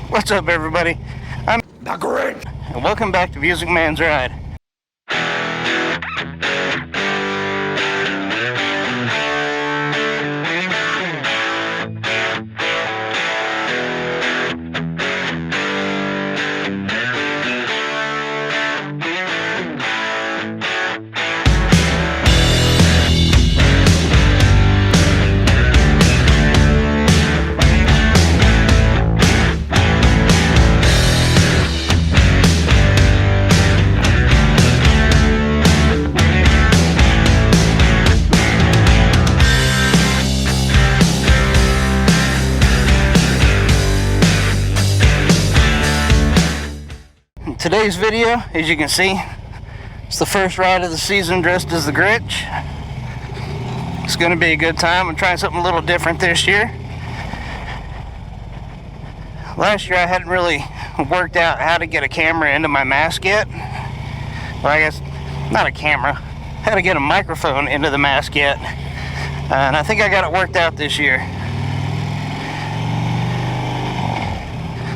What's up, everybody? I'm the Grinch, and welcome back to Music Man's Ride. Today's video, as you can see, it's the first ride of the season dressed as the Grinch. It's going to be a good time. I'm trying something a little different this year. Last year I hadn't really worked out how to get a camera into my mask yet. Well, I guess not a camera, how to get a microphone into the mask yet. And I think I got it worked out this year.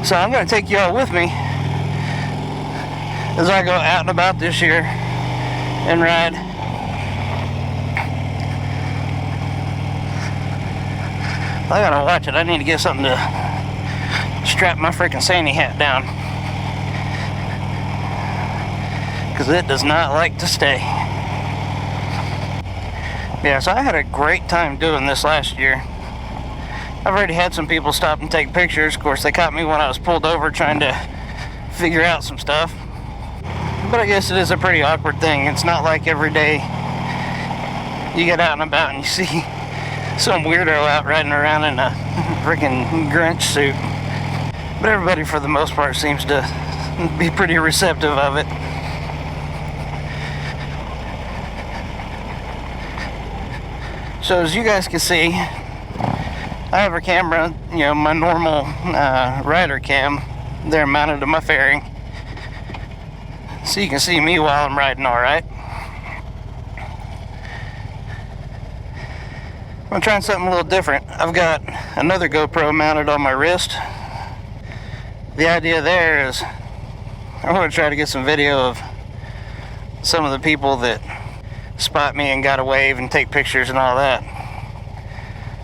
So I'm going to take y'all with me as I go out and about this year and ride. I gotta watch it. I need to get something to strap my freaking Santa hat down, because it does not like to stay. Yeah, so I had a great time doing this last year. I've already had some people stop and take pictures. Of course, they caught me when I was pulled over trying to figure out some stuff. But I guess it is a pretty awkward thing. It's not like every day you get out and about and you see some weirdo out riding around in a freaking Grinch suit. But everybody, for the most part, seems to be pretty receptive of it. So as you guys can see, I have a camera, my normal rider cam there mounted to my fairing. So you can see me while I'm riding, alright. I'm trying something a little different. I've got another GoPro mounted on my wrist. The idea there is I want to try to get some video of some of the people that spot me and gotta wave and take pictures and all that.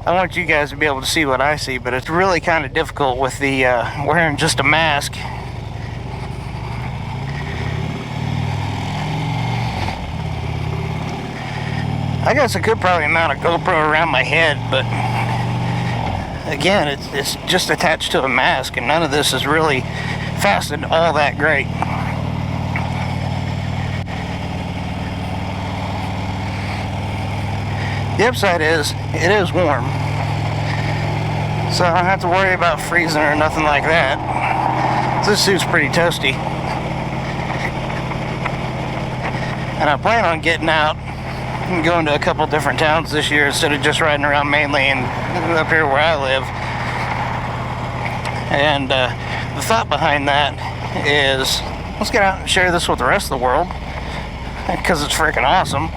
I want you guys to be able to see what I see, but it's really kind of difficult with the wearing just a mask. I guess I could probably mount a GoPro around my head, but again, it's just attached to a mask, and none of this is really fastened all that great. The upside is, it is warm, so I don't have to worry about freezing or nothing like that. This suit's pretty toasty, and I plan on getting out and going to a couple different towns this year instead of just riding around mainly and up here where I live. And the thought behind that is, let's get out and share this with the rest of the world, because it's freaking awesome.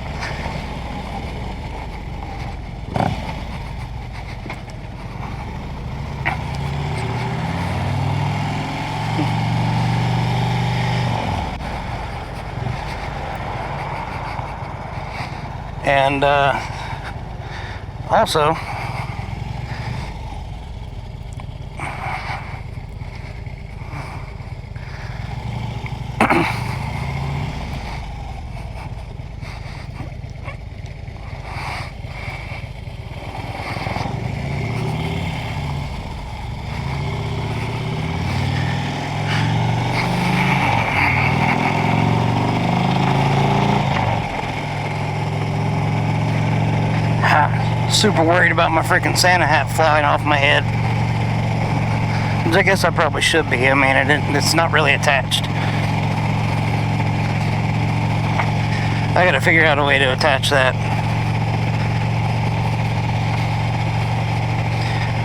And also, super worried about my freaking Santa hat flying off my head. Which I guess I probably should be. I mean, it's not really attached. I gotta figure out a way to attach that.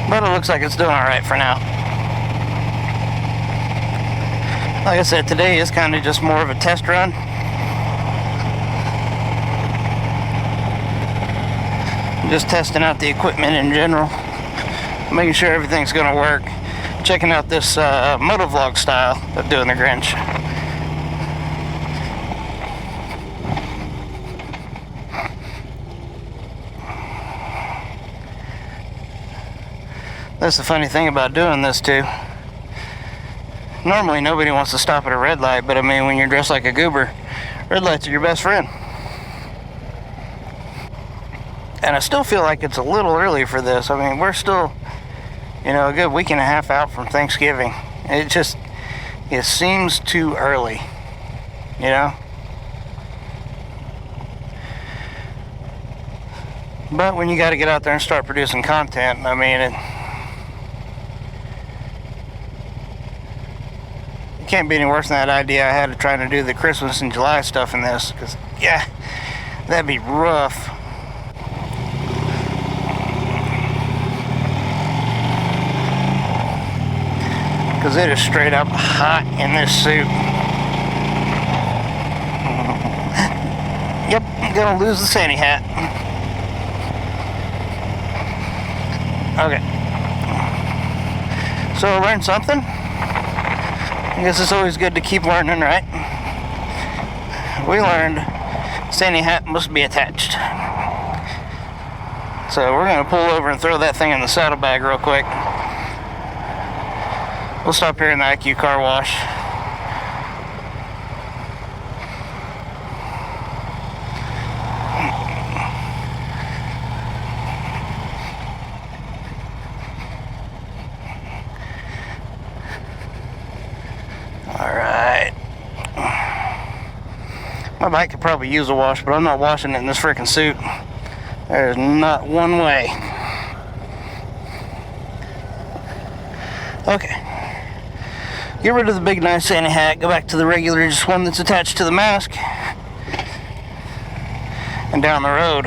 But it looks like it's doing alright for now. Like I said, today is kind of just more of a test run. Just testing out the equipment in general, making sure everything's going to work, checking out this motovlog style of doing the Grinch. That's the funny thing about doing this too. Normally nobody wants to stop at a red light, but I mean, when you're dressed like a goober, red lights are your best friend. And I still feel like it's a little early for this. I mean, we're still, you know, a good week and a half out from Thanksgiving. It seems too early, you know? But when you got to get out there and start producing content, I mean, it can't be any worse than that idea I had of trying to do the Christmas and July stuff in this, because, yeah, that'd be rough. Because it is straight up hot in this suit. Yep, I'm gonna lose the Santa hat. Okay. So I learned something. I guess it's always good to keep learning, right? We learned Santa hat must be attached. So we're gonna pull over and throw that thing in the saddlebag real quick. We'll stop here in the IQ car wash. Alright. My bike could probably use a wash, but I'm not washing it in this freaking suit. There's not one way. Okay. Get rid of the big nice Santa hat, go back to the regular just one that's attached to the mask, and down the road.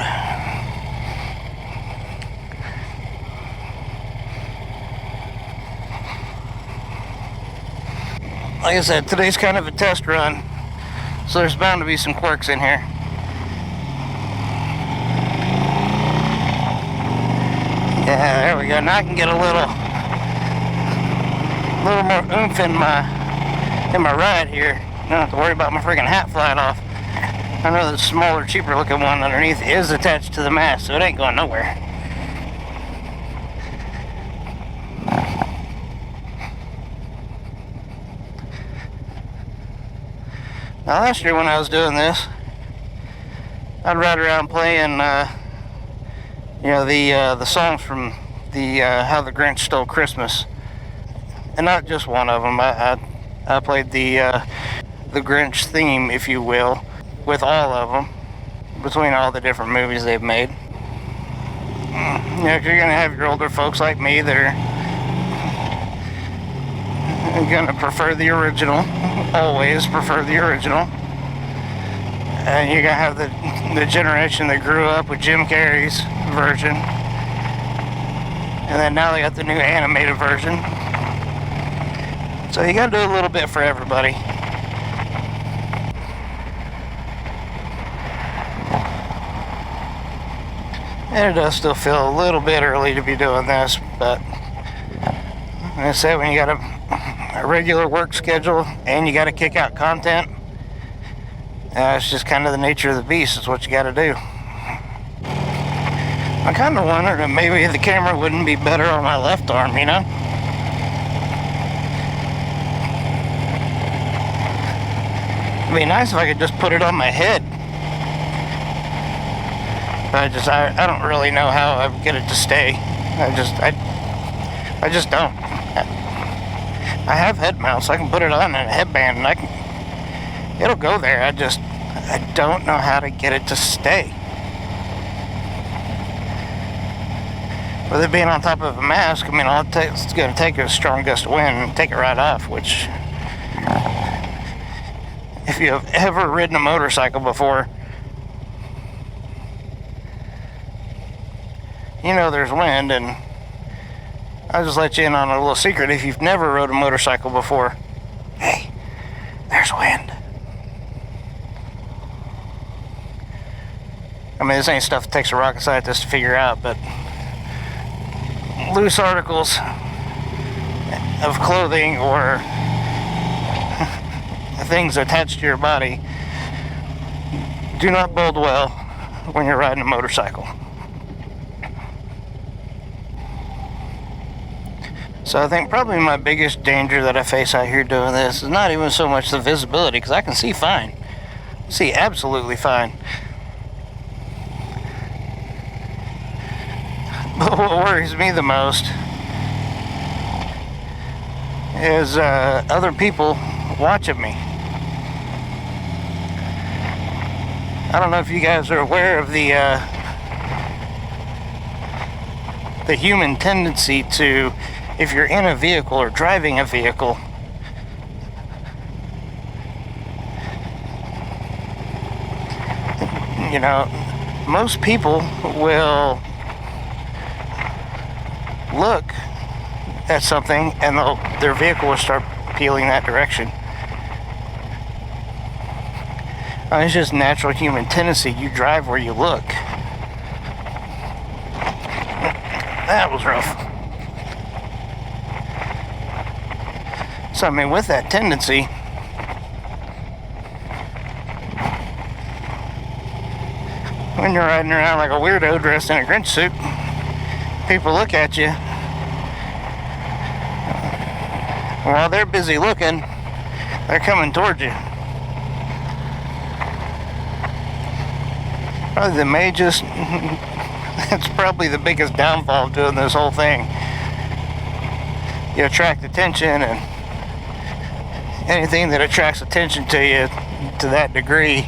Like I said, today's kind of a test run, so there's bound to be some quirks in here. Yeah, there we go. Now I can get a little more oomph in my ride here. I don't have to worry about my freaking hat flying off. I know the smaller, cheaper looking one underneath is attached to the mast, so it ain't going nowhere. Now last year when I was doing this, I'd ride around playing you know, the songs from the How the Grinch Stole Christmas. And not just one of them. I played the Grinch theme, if you will, with all of them, between all the different movies they've made. You know, if you're gonna have your older folks like me that are gonna prefer the original, always prefer the original, and you're gonna have the generation that grew up with Jim Carrey's version, and then now they got the new animated version. So you gotta do a little bit for everybody. And it does still feel a little bit early to be doing this, but like I said, when you got a regular work schedule and you gotta kick out content, it's just kind of the nature of the beast. It's what you gotta do. I kind of wondered if maybe the camera wouldn't be better on my left arm, you know? It'd be nice if I could just put it on my head. But I don't really know how I would get it to stay. I just don't. I have head mounts. I can put it on in a headband and it'll go there. I don't know how to get it to stay. With it being on top of a mask, I mean, it's going to take a strong gust of wind and take it right off, which, if you have ever ridden a motorcycle before, you know there's wind. And I'll just let you in on a little secret. If you've never rode a motorcycle before, hey, there's wind. I mean, this ain't stuff that takes a rocket scientist to figure out, but loose articles of clothing or things attached to your body do not bode well when you're riding a motorcycle. So I think probably my biggest danger that I face out here doing this is not even so much the visibility, because I can see fine. See absolutely fine. But what worries me the most is other people watching me. I don't know if you guys are aware of the human tendency to, if you're in a vehicle or driving a vehicle, you know, most people will look at something and their vehicle will start peeling that direction. It's just natural human tendency. You drive where you look. That was rough. So, I mean, with that tendency, when you're riding around like a weirdo dressed in a Grinch suit, people look at you. While they're busy looking, they're coming towards you. Probably the majorest, it's probably the biggest downfall of doing this whole thing. You attract attention, and anything that attracts attention to you to that degree,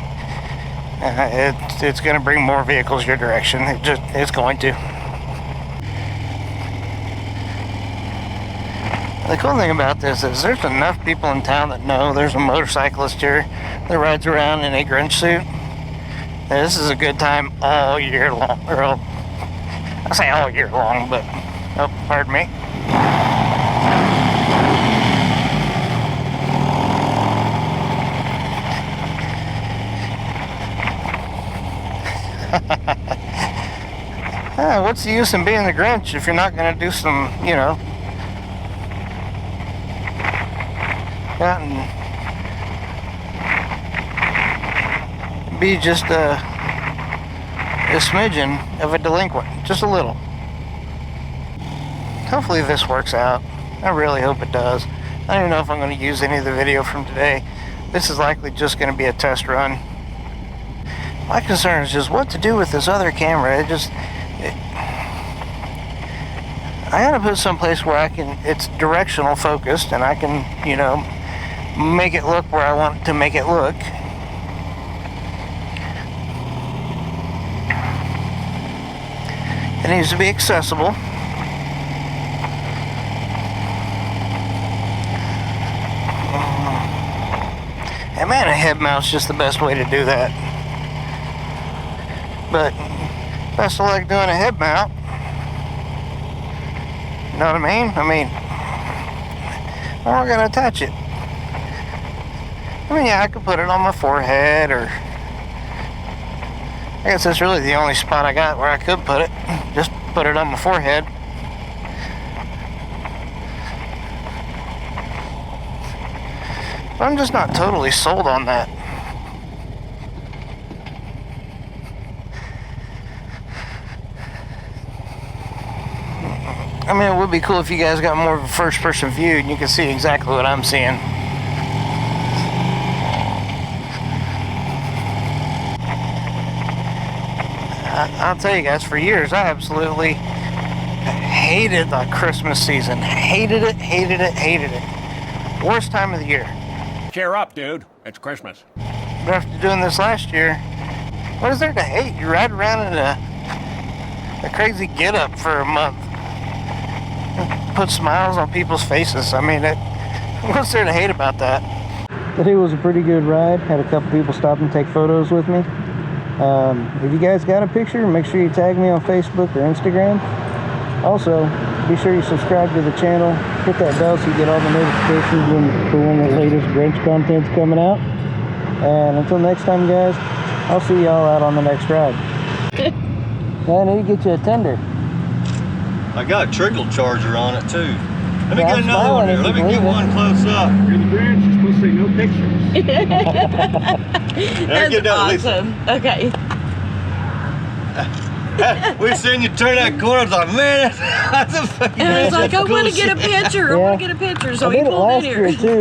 it's going to bring more vehicles your direction. It's going to. The cool thing about this is there's enough people in town that know there's a motorcyclist here that rides around in a Grinch suit. This is a good time all year long. Or, I say all year long, but, oh, pardon me. What's the use in being the Grinch if you're not going to do some, you know, and be just a smidgen of a delinquent, just a little. Hopefully this works out. I really hope it does. I don't even know if I'm going to use any of the video from today. This is likely just going to be a test run. My concern is just what to do with this other camera. I gotta put it someplace where it's directional focused, and I can, you know, make it look where I want to make it look. It needs to be accessible. And man, a head mount's just the best way to do that. But best of luck doing a head mount. You know what I mean? I mean, how am I gonna attach it? I mean, yeah, I could put it on my forehead, or I guess that's really the only spot I got where I could put it. Just put it on my forehead. But I'm just not totally sold on that. I mean, it would be cool if you guys got more of a first-person view and you can see exactly what I'm seeing. I'll tell you guys, for years, I absolutely hated the Christmas season. Hated it, hated it, hated it. Worst time of the year. Cheer up, dude. It's Christmas. But after doing this last year, what is there to hate? You ride around in a crazy get-up for a month. Put smiles on people's faces. I mean, what's there to hate about that? Today was a pretty good ride. Had a couple people stop and take photos with me. If you guys got a picture, make sure you tag me on Facebook or Instagram. Also, be sure you subscribe to the channel. Hit that bell so you get all the notifications for when the latest Grinch content's coming out. And until next time, guys, I'll see y'all out on the next ride. Man, I need to get you a tender. I got a trickle charger on it too. Let me get another one here. Let me get one close up. You're the Grinch. You're supposed to say no pictures. That's awesome. Okay. We seen you turn that corner. I was like, man, that's a fucking. And I was like, I want to get a picture. I want to get a picture. So he pulled in here. Last year too.